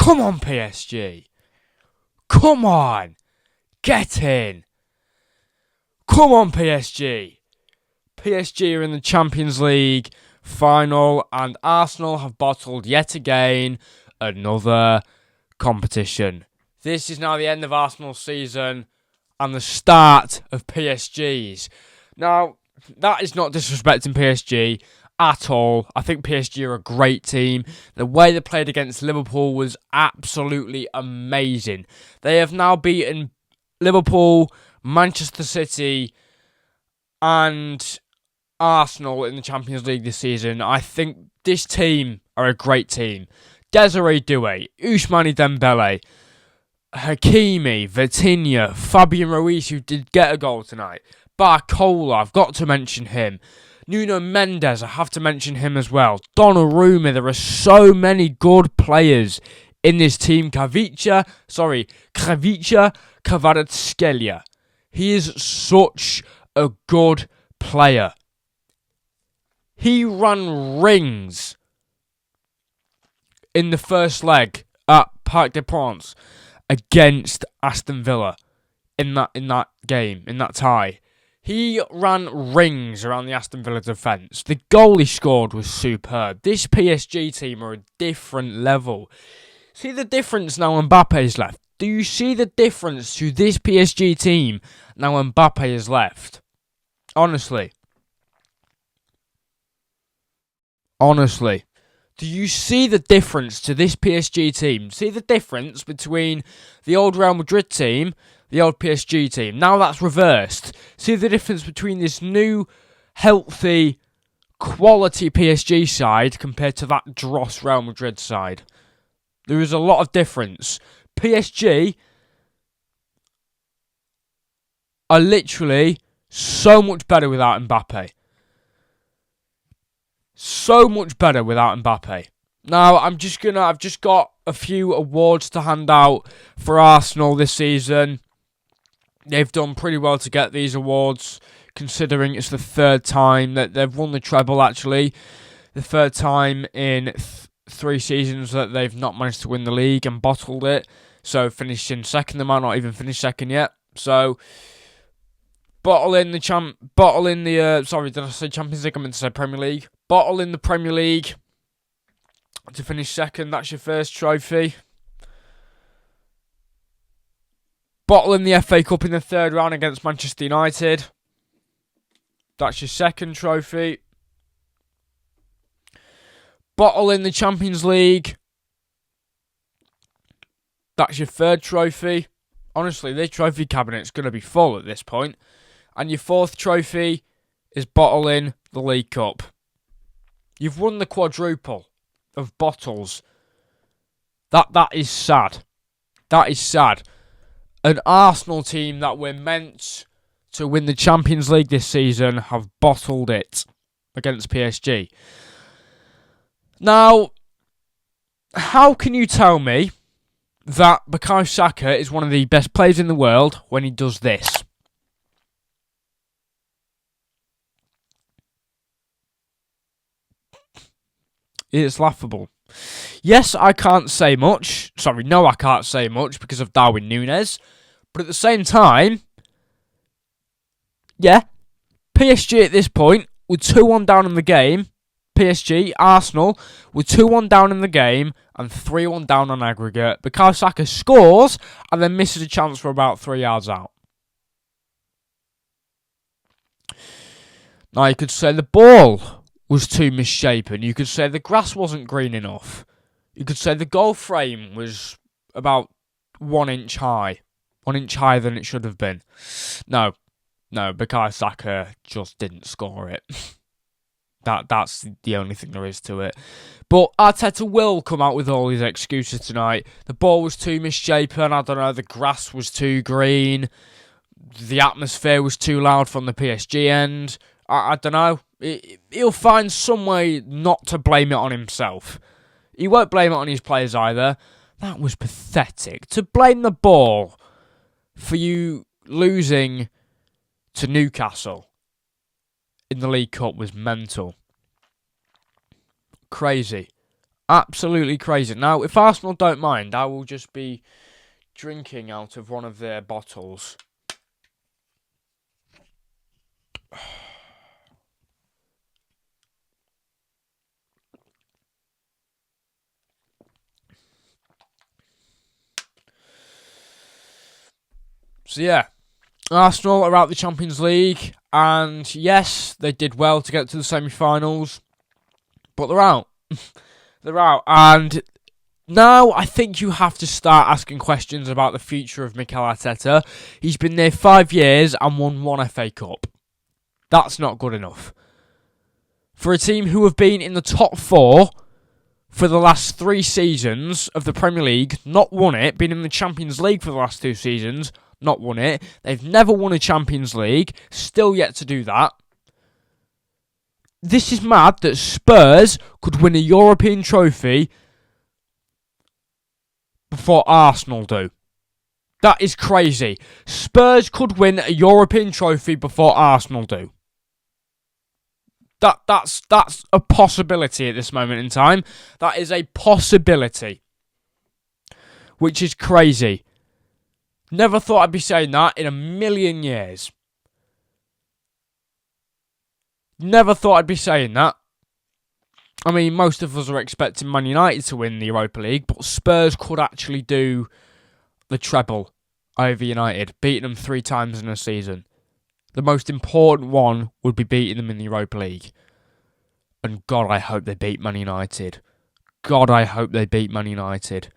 Come on, PSG. Come on. Get in. Come on, PSG. PSG are in the Champions League final, and Arsenal have bottled yet again another competition. This is now the end of Arsenal's season and the start of PSG's. Now, that is not disrespecting PSG at all. I think PSG are a great team. The way they played against Liverpool was absolutely amazing. They have now beaten Liverpool, Manchester City, and Arsenal in the Champions League this season. I think this team are a great team. Desiree Doué, Ousmane Dembele, Hakimi, Vitinha, Fabian Ruiz, who did get a goal tonight, Barcola, I've got to mention him. Nuno Mendes, I have to mention him as well. Donnarumma, there are so many good players in this team. Kvaratskhelia. He is such a good player. He ran rings in the first leg at Parc des Princes against Aston Villa in that game, in that tie. He ran rings around the Aston Villa defence. The goal he scored was superb. This PSG team are a different level. See the difference now Mbappe's left? Do you see the difference to this PSG team now Mbappe is left? Honestly. Do you see the difference to this PSG team? See the difference between the old Real Madrid team, the old PSG team? Now that's reversed. See the difference between this new, healthy, quality PSG side compared to that dross Real Madrid side. There is a lot of difference. PSG are literally so much better without Mbappe. So much better without Mbappe. Now, I've just got a few awards to hand out for Arsenal this season. They've done pretty well to get these awards, considering it's the third time that they've won the treble, actually. The third time in 3 seasons that they've not managed to win the league and bottled it. So, finished in second. They might not even finish second yet. So, bottle in the Champions League, I meant to say Premier League. Bottle in the Premier League to finish second. That's your first trophy. Bottle in the FA Cup in the third round against Manchester United. That's your second trophy. Bottle in the Champions League. That's your third trophy. Honestly, this trophy cabinet's going to be full at this point. And your fourth trophy is bottle in the League Cup. You've won the quadruple of bottles. That is sad. That is sad. An Arsenal team that were meant to win the Champions League this season have bottled it against PSG. Now, how can you tell me that Bukayo Saka is one of the best players in the world when he does this? It's laughable. Yes, I can't say much. Sorry, no, I can't say much because of Darwin Núñez. But at the same time, yeah, PSG at this point with 2-1 down in the game. Arsenal with 2-1 down in the game and 3-1 down on aggregate. Bukayo Saka scores and then misses a chance for about 3 yards out. Now you could say the ball was too misshapen. You could say the grass wasn't green enough. You could say the goal frame was about 1 inch high. 1 inch higher than it should have been. No, Bukayo Saka just didn't score it. That's the only thing there is to it. But Arteta will come out with all his excuses tonight. The ball was too misshapen. I don't know, the grass was too green. The atmosphere was too loud from the PSG end. I don't know. He'll find some way not to blame it on himself. He won't blame it on his players either. That was pathetic. To blame the ball for you losing to Newcastle in the League Cup was mental. Crazy. Absolutely crazy. Now, if Arsenal don't mind, I will just be drinking out of one of their bottles. So yeah, Arsenal are out the Champions League, and yes, they did well to get to the semi-finals, but they're out. They're out, and now I think you have to start asking questions about the future of Mikel Arteta. He's been there 5 years and won one FA Cup. That's not good enough. For a team who have been in the top 4 for the last 3 seasons of the Premier League, not won it, been in the Champions League for the last 2 seasons, not won it. They've never won a Champions League, still yet to do that. This is mad that Spurs could win a European trophy before Arsenal do. That is crazy. Spurs could win a European trophy before Arsenal do. That's a possibility at this moment in time. That is a possibility. Which is crazy. Never thought I'd be saying that in a million years. Never thought I'd be saying that. I mean, most of us are expecting Man United to win the Europa League, but Spurs could actually do the treble over United, beating them 3 times in a season. The most important one would be beating them in the Europa League. And God, I hope they beat Man United. God, I hope they beat Man United.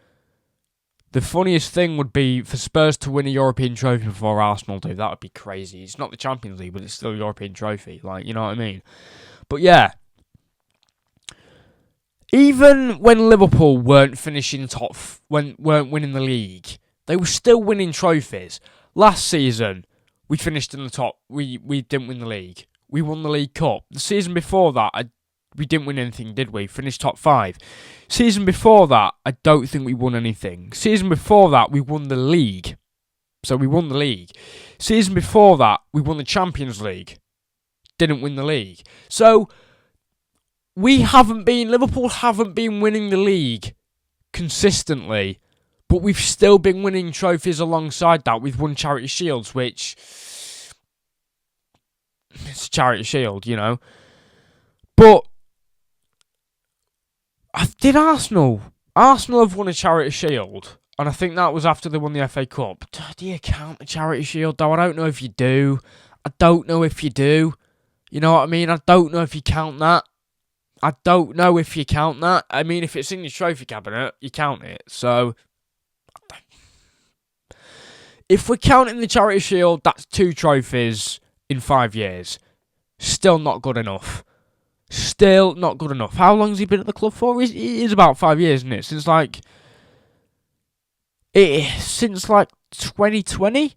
The funniest thing would be for Spurs to win a European trophy before Arsenal do. That would be crazy. It's not the Champions League, but it's still a European trophy. Like, you know what I mean? But yeah. Even when Liverpool weren't finishing top, weren't winning the league, they were still winning trophies. Last season, we finished in the top. We didn't win the league. We won the League Cup. The season before that, we didn't win anything, did we? Finished top 5. Season before that, I don't think we won anything. Season before that, we won the league. So we won the league. Season before that, we won the Champions League. Didn't win the league. So Liverpool haven't been winning the league consistently, but we've still been winning trophies alongside that. We've won Charity Shields, which it's a Charity Shield, you know. But did Arsenal have won a Charity Shield? And I think that was after they won the FA Cup. Do you count the Charity Shield, though? I don't know if you do. I don't know if you do. You know what I mean? I don't know if you count that. I don't know if you count that. I mean, if it's in your trophy cabinet, you count it. So, if we're counting the Charity Shield, that's 2 trophies in 5 years. Still not good enough. Still not good enough. How long has he been at the club for? It is about 5 years, isn't it? Since 2020?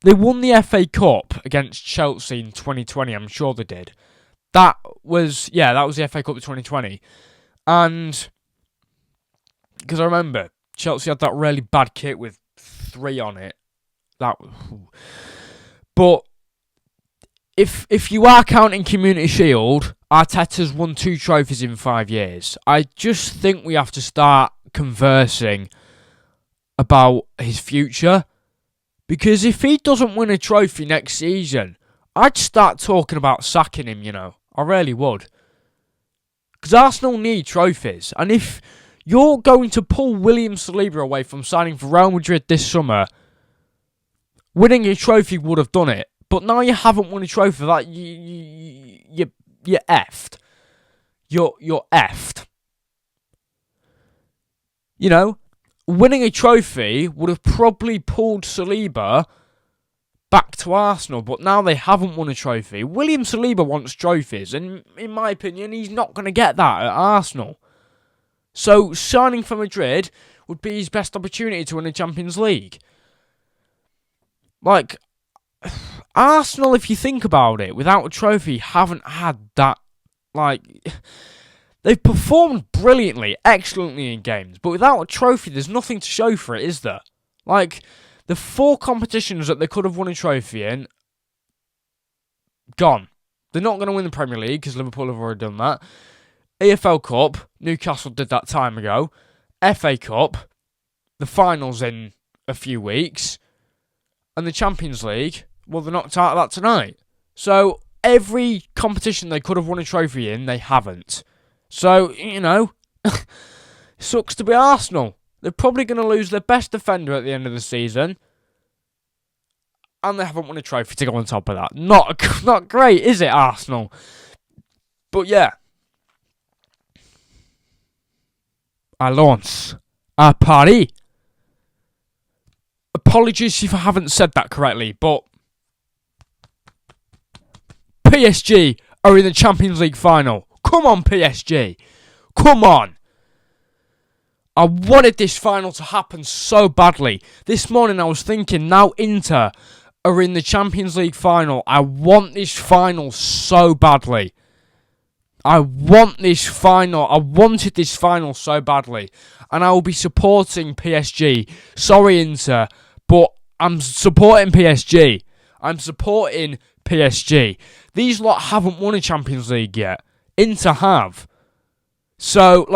They won the FA Cup against Chelsea in 2020. I'm sure they did. That was the FA Cup of 2020. And because I remember Chelsea had that really bad kit with 3 on it. But if you are counting Community Shield, Arteta's won 2 trophies in 5 years. I just think we have to start conversing about his future. Because if he doesn't win a trophy next season, I'd start talking about sacking him, you know. I really would. Because Arsenal need trophies. And if you're going to pull William Saliba away from signing for Real Madrid this summer, winning a trophy would have done it. But now you haven't won a trophy, that you're effed. You're effed. You know, winning a trophy would have probably pulled Saliba back to Arsenal, but now they haven't won a trophy. William Saliba wants trophies, and in my opinion, he's not going to get that at Arsenal. So signing for Madrid would be his best opportunity to win a Champions League. Like, Arsenal, if you think about it, without a trophy, haven't had that, like, they've performed brilliantly, excellently in games, but without a trophy, there's nothing to show for it, is there? Like, the 4 competitions that they could have won a trophy in, gone. They're not going to win the Premier League, because Liverpool have already done that. EFL Cup, Newcastle did that time ago. FA Cup, the finals in a few weeks. And the Champions League, well, they're knocked out of that tonight. So, every competition they could have won a trophy in, they haven't. So, sucks to be Arsenal. They're probably going to lose their best defender at the end of the season. And they haven't won a trophy to go on top of that. Not great, is it, Arsenal? But yeah. Allons. À Paris. Apologies if I haven't said that correctly, but PSG are in the Champions League final. Come on, PSG. Come on. I wanted this final to happen so badly. This morning I was thinking, now Inter are in the Champions League final. I want this final so badly. I wanted this final so badly. And I will be supporting PSG. Sorry, Inter, but I'm supporting PSG. I'm supporting PSG. These lot haven't won a Champions League yet. Inter have. So,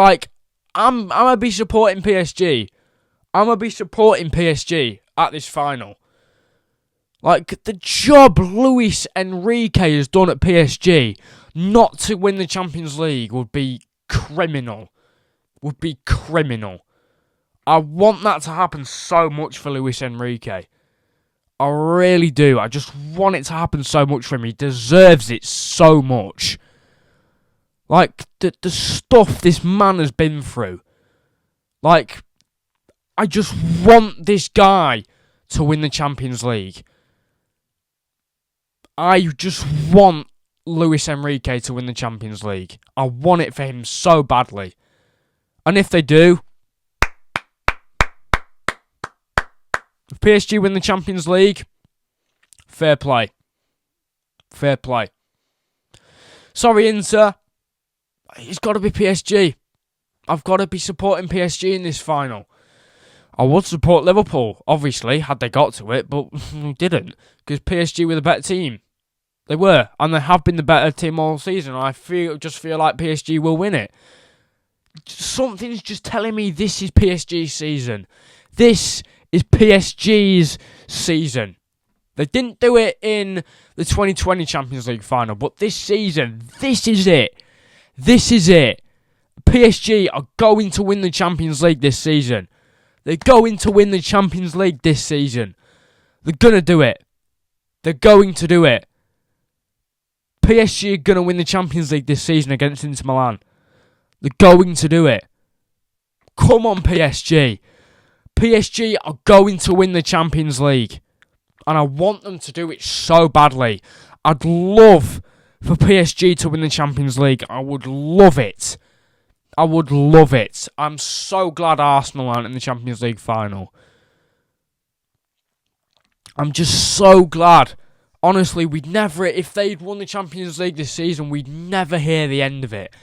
I'm going to be supporting PSG. I'm going to be supporting PSG at this final. The job Luis Enrique has done at PSG not to win the Champions League would be criminal. I want that to happen so much for Luis Enrique. I really do. I just want it to happen so much for him. He deserves it so much. The stuff this man has been through. I just want this guy to win the Champions League. I just want Luis Enrique to win the Champions League. I want it for him so badly. And if they do, if PSG win the Champions League, fair play. Sorry, Inter. It's got to be PSG. I've got to be supporting PSG in this final. I would support Liverpool, obviously, had they got to it, but we didn't. Because PSG were the better team. They were, and they have been the better team all season. I just feel like PSG will win it. Something's just telling me this is PSG's season. This is PSG's season. They didn't do it in the 2020 Champions League final, but this season, this is it. This is it. PSG are going to win the Champions League this season. They're going to win the Champions League this season. They're going to do it. They're going to do it. PSG are going to win the Champions League this season against Inter Milan. They're going to do it. Come on, PSG. PSG are going to win the Champions League. And I want them to do it so badly. I'd love for PSG to win the Champions League. I would love it. I would love it. I'm so glad Arsenal aren't in the Champions League final. I'm just so glad. Honestly, if they'd won the Champions League this season, we'd never hear the end of it.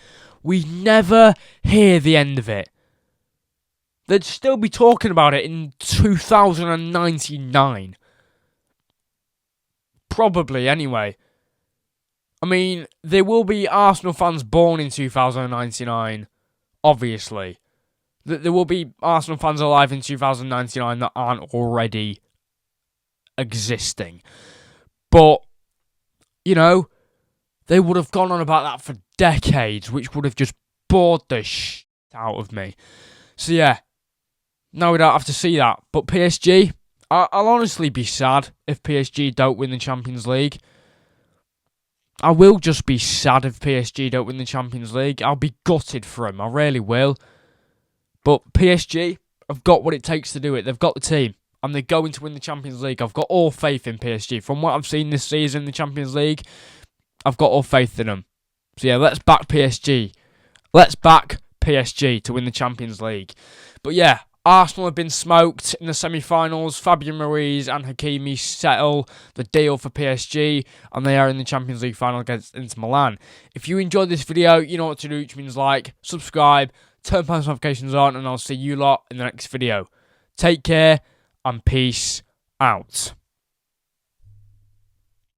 We'd never hear the end of it. They'd still be talking about it in 2099. Probably, anyway. I mean, there will be Arsenal fans born in 2099, obviously. There will be Arsenal fans alive in 2099 that aren't already existing. But, they would have gone on about that for decades, which would have just bored the shit out of me. So yeah, no, we don't have to see that. But PSG, I'll honestly be sad if PSG don't win the Champions League. I will just be sad if PSG don't win the Champions League. I'll be gutted for them, I really will. But PSG have got what it takes to do it. They've got the team. And they're going to win the Champions League. I've got all faith in PSG. From what I've seen this season in the Champions League, I've got all faith in them. So yeah, let's back PSG. Let's back PSG to win the Champions League. But yeah, Arsenal have been smoked in the semi-finals. Fabian Ruiz and Hakimi settle the deal for PSG. And they are in the Champions League final against Inter Milan. If you enjoyed this video, you know what to do. Which means like, subscribe, turn post notifications on. And I'll see you lot in the next video. Take care. And peace out.